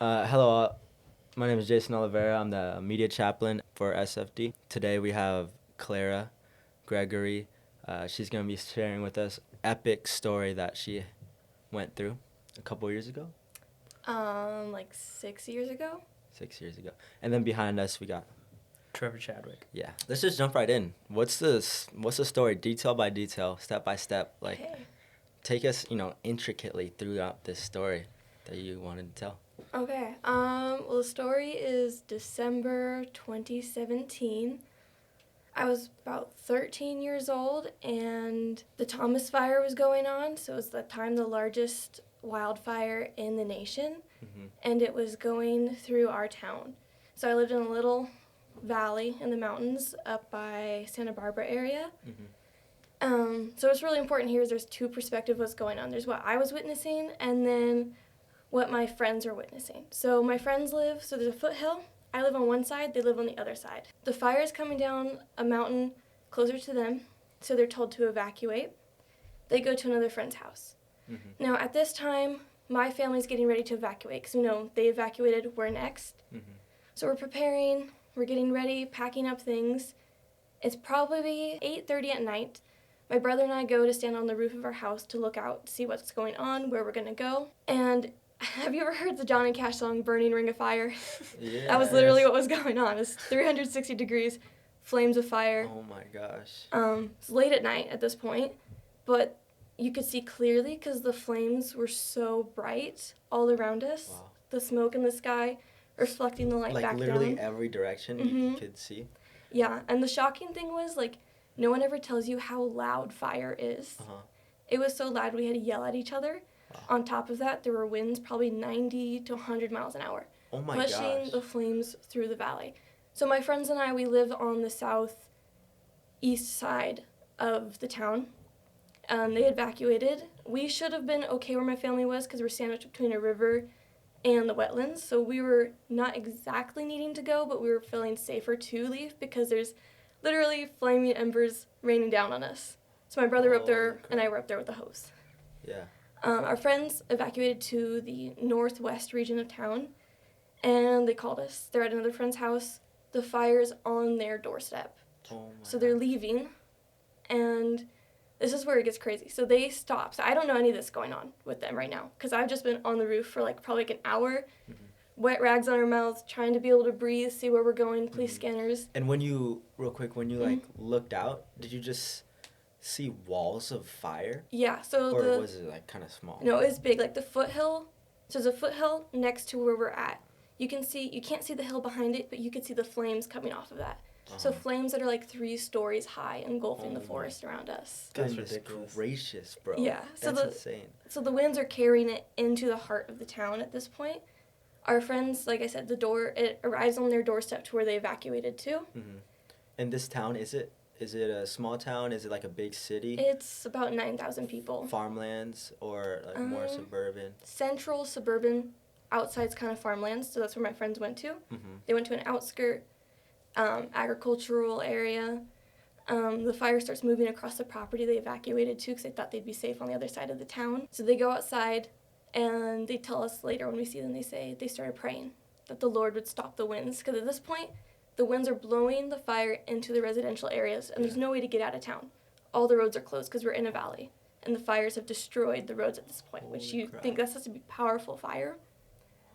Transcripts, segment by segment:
Hello, my name is Jason Oliveira. I'm the media chaplain for SFD. Today we have Clara, Gregory. She's going to be sharing with us epic story that she went through a couple years ago. Like 6 years ago. 6 years ago. And then behind us we got Trevor Chadwick. Yeah. Let's just jump right in. What's the story, detail by detail, step by step? Like, Okay. take us, intricately throughout this story that you wanted to tell. Okay. Well, the story is December 2017. I was about 13 years old, and the Thomas Fire was going on. So it was the time the largest wildfire in the nation, and it was going through our town. So I lived in a little valley in the mountains up by Santa Barbara area. So what's really important here is there's two perspectives of what's going on. There's what I was witnessing, and then what my friends are witnessing. So my friends so there's a foothill. I live on one side, they live on the other side. The fire is coming down a mountain closer to them, so they're told to evacuate. They go to another friend's house. Now, at this time, my family's getting ready to evacuate, because they evacuated, we're next. So we're preparing, we're getting ready, packing up things. It's probably 8:30 at night. My brother and I go to stand on the roof of our house to look out, to see what's going on, where we're going to go. And have you ever heard the John and Cash song, Burning Ring of Fire? Yeah. That was literally what was going on. It's 360 degrees, flames of fire. Oh my gosh. It's late at night at this point, but you could see clearly because the flames were so bright all around us. Wow. The smoke in the sky reflecting the light back down. Like literally every direction you could see. Yeah, and the shocking thing was, no one ever tells you how loud fire is. It was so loud we had to yell at each other. Wow. On top of that, there were winds probably 90 to 100 miles an hour. Oh my pushing gosh. the flames through the valley. So my friends and I, we live on the southeast side of the town. They evacuated. We should have been okay where my family was because we're sandwiched between a river and the wetlands. So we were not exactly needing to go, but we were feeling safer to leave because there's literally flaming embers raining down on us. So my brother up there and I were up there with the hose. Yeah. Our friends evacuated to the northwest region of town, and they called us. They're at another friend's house. The fire's on their doorstep. Oh my So they're leaving, and this is where it gets crazy. So they stop. So I don't know any of this going on with them right now because I've just been on the roof for probably an hour, wet rags on our mouths, trying to be able to breathe, see where we're going, police scanners. And when you looked out, did you just see walls of fire? Yeah, so or was it kind of small? No, it was big, like the foothill. So there's a foothill next to where we're at. You can't see the hill behind it, but you could see the flames coming off of that. So flames that are 3 stories high engulfing the forest around us. That's ridiculous. Gracious, bro. Yeah, That's insane. So the winds are carrying it into the heart of the town at this point. Our friends, like I said, it arrives on their doorstep to where they evacuated to. And this town, is it a small town? Is it like a big city? It's about 9,000 people. Farmlands or more suburban? Central, suburban, outside's kind of farmlands, so that's where my friends went to. They went to an outskirt, agricultural area. The fire starts moving across the property they evacuated to because they thought they'd be safe on the other side of the town. So they go outside, and they tell us later when we see them, they say they started praying that the Lord would stop the winds because at this point, the winds are blowing the fire into the residential areas, and there's no way to get out of town. All the roads are closed because we're in a valley, and the fires have destroyed the roads at this point, which you think that's such a powerful fire.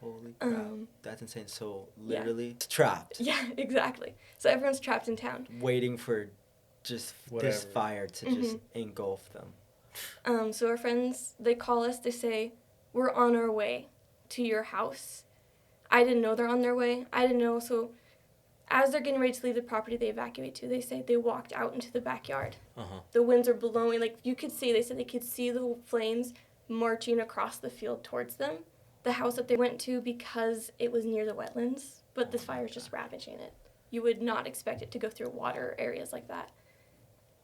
Holy crap. That's insane. So literally trapped. Yeah, exactly. So everyone's trapped in town. Waiting for just this fire to just engulf them. So our friends, they call us, they say, we're on our way to your house. I didn't know they're on their way. I didn't know, so as they're getting ready to leave the property they evacuate to, they say they walked out into the backyard. The winds are blowing, you could see, they said they could see the flames marching across the field towards them. The house that they went to because it was near the wetlands, but the fire's just ravaging it. You would not expect it to go through water areas like that.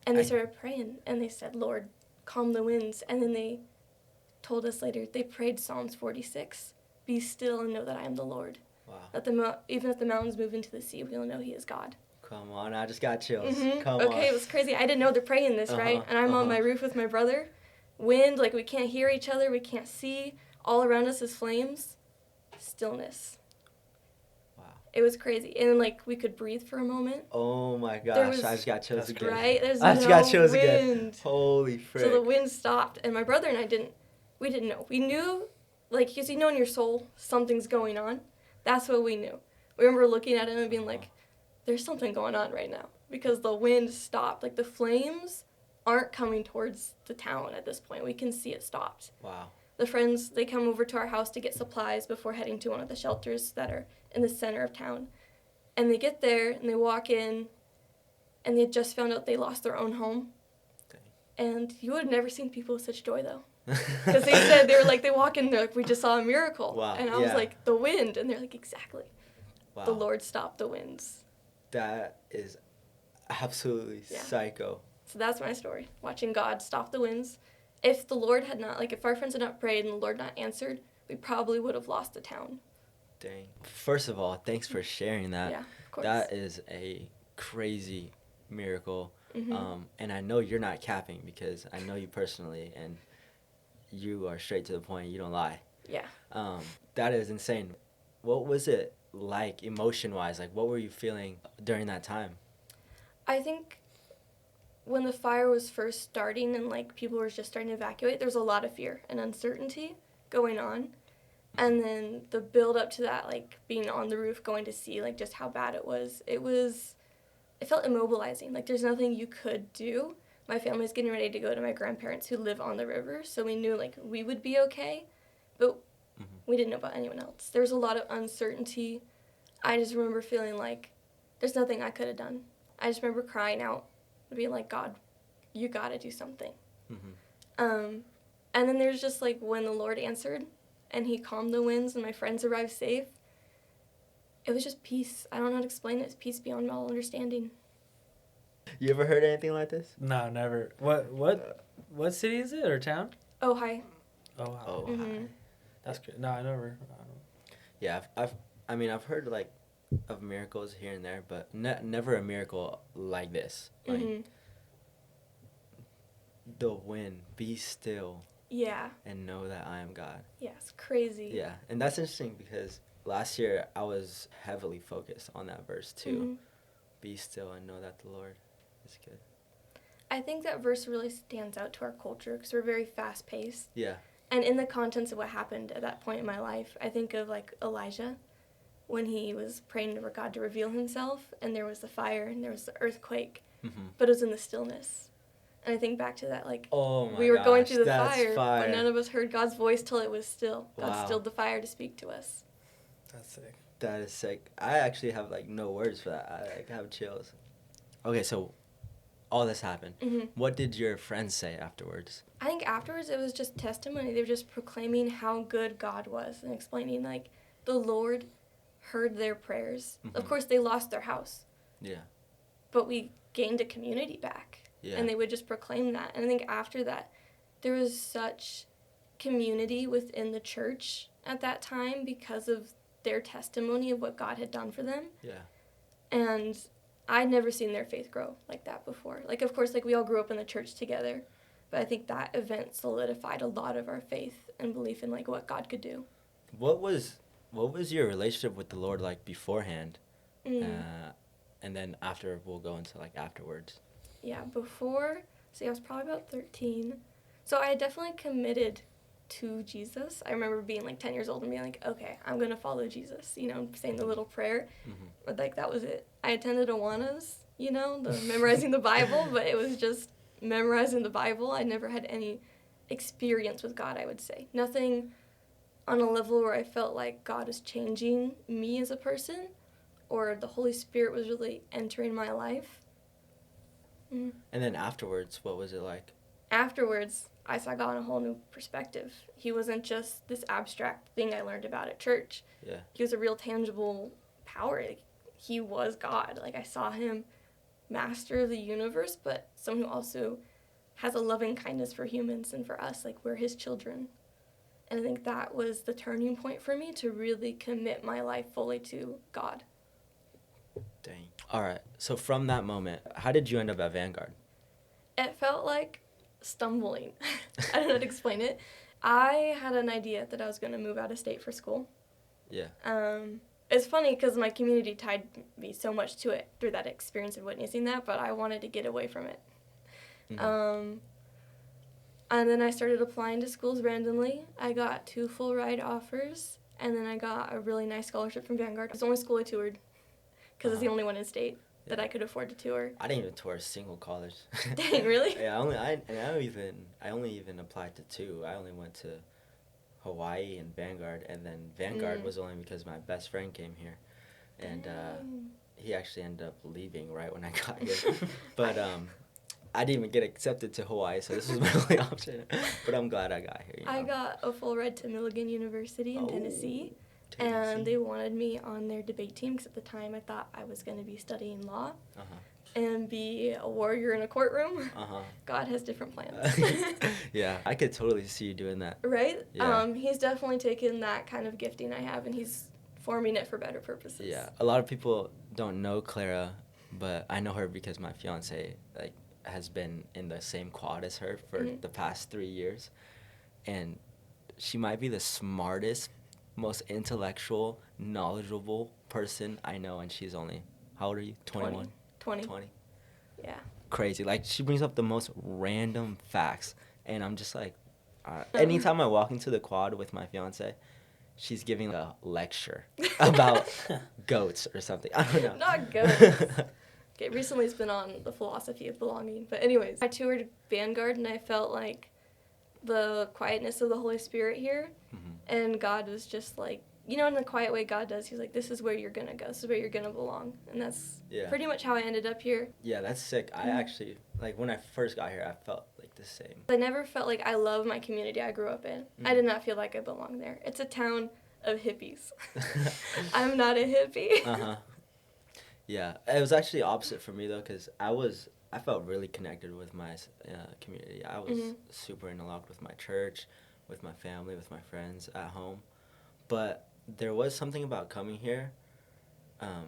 And they started praying, and they said, Lord, calm the winds. And then they told us later, they prayed Psalms 46, be still and know that I am the Lord. Wow. That even if the mountains move into the sea, we'll know he is God. Come on, I just got chills. Come on. Okay, it was crazy. I didn't know they're praying this, right? And I'm on my roof with my brother. Wind, we can't hear each other, we can't see. All around us is flames. stillness. Wow. It was crazy. And, like, we could breathe for a moment. Oh my There gosh, was, I just got chills That's again. right? There's I just got no chills again. wind. Holy frick. So the wind stopped, and my brother and I we didn't know. We knew, like, because you know in your soul something's going on. That's what we knew. We remember looking at him and being like, there's something going on right now. Because the wind stopped. Like, the flames aren't coming towards the town at this point. We can see it stopped. Wow. The friends, they come over to our house to get supplies before heading to one of the shelters that are in the center of town. And they get there, and they walk in, and they had just found out they lost their own home. And you would have never seen people with such joy, though. Because they said, they walk in, they're like, we just saw a miracle. Wow, And I was like, the wind. And they're like, exactly. Wow. The Lord stopped the winds. That is absolutely psycho. So that's my story, watching God stop the winds. If the Lord had not, if our friends had not prayed and the Lord not answered, we probably would have lost the town. Dang. First of all, thanks for sharing that. Yeah, of course. That is a crazy miracle. Mm-hmm. And I know you're not capping because I know you personally and you are straight to the point. You don't lie. Yeah. That is insane. What was it like emotion-wise? Like, what were you feeling during that time? I think when the fire was first starting and, people were just starting to evacuate, there was a lot of fear and uncertainty going on. And then the build up to that, being on the roof, going to see, just how bad it felt immobilizing. There's nothing you could do. My family's getting ready to go to my grandparents who live on the river, so we knew, we would be okay, but we didn't know about anyone else. There was a lot of uncertainty. I just remember feeling like there's nothing I could have done. I just remember crying out, being like, God, you gotta do something. And then there's just, when the Lord answered, and he calmed the winds and my friends arrived safe, it was just peace. I don't know how to explain it. It's peace beyond all understanding. You ever heard anything like this? No, never. What city is it or town? Oh, hi. Oh, wow. Oh, Mm-hmm. hi. That's good. No, I never. Yeah, I've heard of miracles here and there, but never a miracle like this. Mm-hmm. The wind, be still. Yeah. And know that I am God. Yeah, it's crazy. Yeah, and that's interesting because last year I was heavily focused on that verse too. Mm-hmm. Be still and know that the Lord is good. I think that verse really stands out to our culture because we're very fast-paced. Yeah. And in the contents of what happened at that point in my life, I think of, Elijah when he was praying for God to reveal himself, and there was the fire and there was the earthquake, but it was in the stillness. And I think back to that, oh my we were gosh, going through the that's fire, but none of us heard God's voice till it was still. God Wow. stilled the fire to speak to us. That's sick. That is sick. I actually have no words for that. I have chills. Okay, so all this happened. Mm-hmm. What did your friends say afterwards? I think afterwards it was just testimony. They were just proclaiming how good God was and explaining, the Lord heard their prayers. Of course, they lost their house. Yeah. But we gained a community back. Yeah. And they would just proclaim that. And I think after that, there was such community within the church at that time because of their testimony of what God had done for them. Yeah. And I'd never seen their faith grow like that before. Of course, we all grew up in the church together. But I think that event solidified a lot of our faith and belief in, what God could do. What was your relationship with the Lord like beforehand? And then after, we'll go into afterwards. Yeah, before, I was probably about 13. So I had definitely committed to Jesus. I remember being 10 years old and being okay, I'm going to follow Jesus, saying the little prayer. But that was it. I attended Awanas, the memorizing the Bible, but it was just memorizing the Bible. I never had any experience with God, I would say. Nothing on a level where I felt like God was changing me as a person or the Holy Spirit was really entering my life. And then afterwards, what was it like? Afterwards, I saw God in a whole new perspective. He wasn't just this abstract thing I learned about at church. Yeah. He was a real tangible power. He was God. I saw him master of the universe, but someone who also has a loving kindness for humans and for us. We're his children. And I think that was the turning point for me to really commit my life fully to God. Dang. All right. So from that moment, how did you end up at Vanguard? It felt like stumbling. I don't know how to explain it. I had an idea that I was going to move out of state for school. Yeah. It's funny because my community tied me so much to it through that experience of witnessing that, but I wanted to get away from it. Mm-hmm. And then I started applying to schools randomly. I got 2 full ride offers, and then I got a really nice scholarship from Vanguard. It was the only school I toured because it's the only one in state that I could afford to tour. I didn't even tour a single college. Dang, really? Yeah, I only even applied to 2. I only went to Hawaii and Vanguard, and then Vanguard was only because my best friend came here, and he actually ended up leaving right when I got here. But I didn't even get accepted to Hawaii, so this was my only option. But I'm glad I got here. You know? I got a full ride to Milligan University in Tennessee, and they wanted me on their debate team because at the time I thought I was going to be studying law and be a warrior in a courtroom. God has different plans. Yeah, I could totally see you doing that. Right? Yeah. He's definitely taken that kind of gifting I have, and he's forming it for better purposes. Yeah, a lot of people don't know Clara, but I know her because my fiance has been in the same quad as her for the past 3 years, and she might be the smartest, most intellectual, knowledgeable person I know, and she's only, how old are you? 21? 20. Yeah. Crazy. Like, she brings up the most random facts, and I'm just like, anytime I walk into the quad with my fiance, she's giving a lecture about goats or something. I don't know. Not goats. Okay, recently it's been on the philosophy of belonging. But anyways, I toured Vanguard, and I felt like the quietness of the Holy Spirit here. And God was just like, you know, in the quiet way God does, he's like, this is where you're going to go. This is where you're going to belong. And that's pretty much how I ended up here. Yeah, that's sick. I actually, like, when I first got here, I felt like the same. I never felt like I love my community I grew up in. I did not feel like I belonged there. It's a town of hippies. I'm not a hippie. Yeah, it was actually opposite for me, though, because I felt really connected with my community. I was super interlocked with my church, with my family, with my friends at home. But there was something about coming here.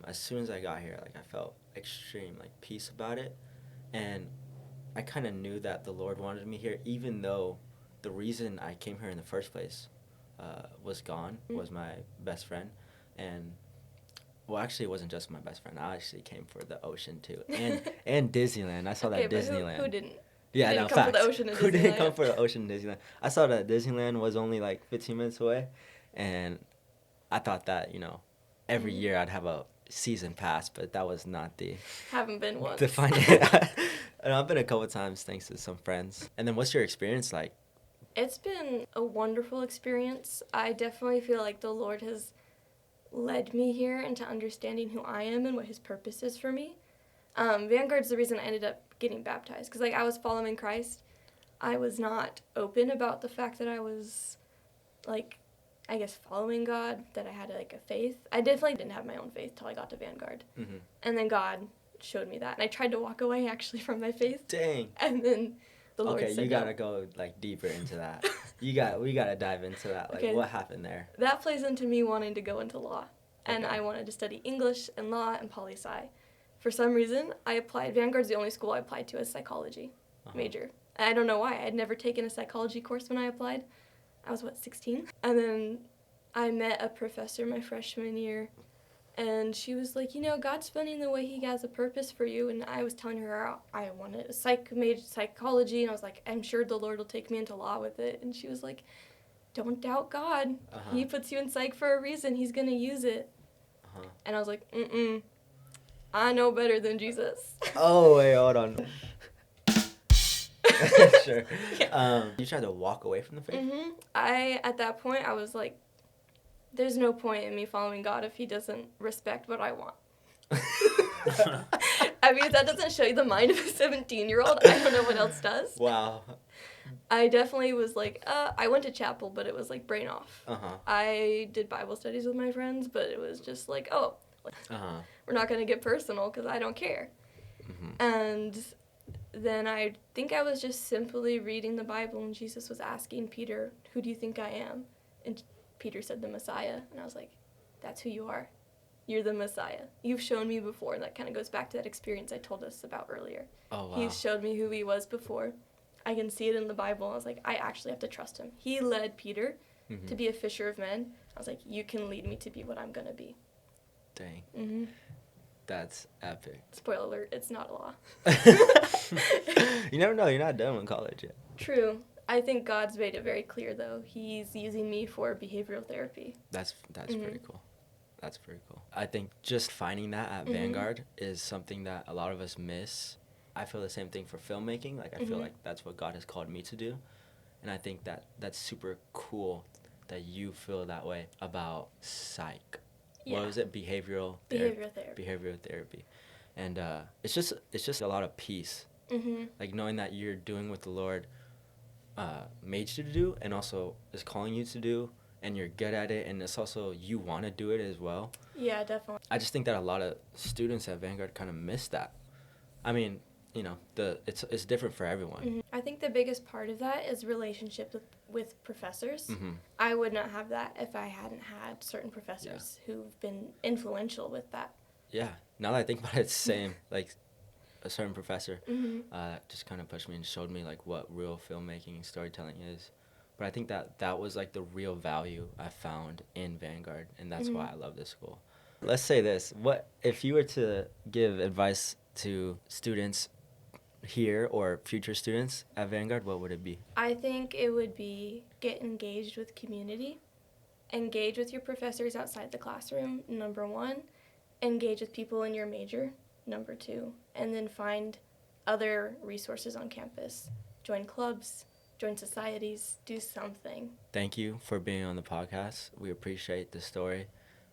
As soon as I got here, like, I felt extreme, like, peace about it. And I kind of knew that the Lord wanted me here, even though the reason I came here in the first place was gone, was my best friend. And, well, actually, it wasn't just my best friend. I actually came for the ocean, too. And Disneyland. I saw that Disneyland. Who didn't? Yeah, didn't come for the ocean in Who Disneyland? didn't come for the ocean in Disneyland? I saw that Disneyland was only like 15 minutes away, and I thought that, you know, every year I'd have a season pass, but that was not the... Haven't been once. The fun. And I've been a couple times thanks to some friends. And then what's your experience like? It's been a wonderful experience. I definitely feel like the Lord has led me here into understanding who I am and what his purpose is for me. Vanguard's the reason I ended up getting baptized, because like I was following Christ. I was not open about the fact that I was like, I guess, following God, that I had like a faith. I definitely didn't have my own faith till I got to Vanguard. And then God showed me that, and I tried to walk away actually from my faith. Dang. And then the Lord said, you gotta go like deeper into that. We gotta dive into that. Like, what happened there? That plays into me wanting to go into law, and I wanted to study English and law and poli-sci. For some reason, I applied. Vanguard's the only school I applied to as psychology major. I don't know why. I had never taken a psychology course when I applied. I was, 16? And then I met a professor my freshman year, and she was like, you know, God's funny in the way he has a purpose for you. And I was telling her I wanted a psychology, and I was like, I'm sure the Lord will take me into law with it. And she was like, don't doubt God. He puts you in psych for a reason. He's going to use it. And I was like, I know better than Jesus. Oh, wait, hold on. Sure. You tried to walk away from the faith? At that point, I was like, there's no point in me following God if he doesn't respect what I want. I mean, if that doesn't show you the mind of a 17-year-old, I don't know what else does. Wow. I definitely was like, I went to chapel, but it was like brain off. I did Bible studies with my friends, but it was just like, we're not going to get personal because I don't care. And then I think I was just simply reading the Bible, and Jesus was asking Peter, who do you think I am? And Peter said the Messiah, and I was like, that's who you are. You're the Messiah. You've shown me before, and that kind of goes back to that experience I told us about earlier. Oh, wow. He's showed me who he was before. I can see it in the Bible. I was like, I actually have to trust him. He led Peter to be a fisher of men. I was like, you can lead me to be what I'm going to be. Dang. Mm-hmm. That's epic. Spoiler alert, it's not a law. You never know. You're not done with college yet. True. I think God's made it very clear, though. He's using me for behavioral therapy. That's pretty cool. That's pretty cool. I think just finding that at Vanguard is something that a lot of us miss. I feel the same thing for filmmaking. Like, I feel like that's what God has called me to do. And I think that that's super cool that you feel that way about psych. Yeah. What was it? Behavioral therapy. Behavioral therapy. And it's just a lot of peace. Mm-hmm. Like, knowing that you're doing what the Lord made you to do and also is calling you to do, and you're good at it, and it's also you want to do it as well. Yeah, definitely. I just think that a lot of students at Vanguard kind of miss that. I mean, you know, it's different for everyone. Mm-hmm. I think the biggest part of that is relationships with professors. Mm-hmm. I would not have that if I hadn't had certain professors who've been influential with that. Yeah. Now that I think about it, it's the same. Like, a certain professor just kind of pushed me and showed me, like, what real filmmaking and storytelling is. But I think that was, like, the real value I found in Vanguard, and that's why I love this school. Let's say this. What if you were to give advice to students here or future students at Vanguard, what would it be? I think it would be get engaged with community, engage with your professors outside the classroom, number one, engage with people in your major, number two, and then find other resources on campus. Join clubs, join societies, do something. Thank you for being on the podcast. We appreciate the story.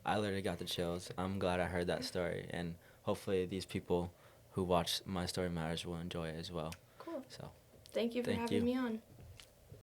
I literally got the chills. I'm glad I heard that story, and hopefully these people who watch My Story Matters will enjoy it as well. Cool. So, Thank you for having me on.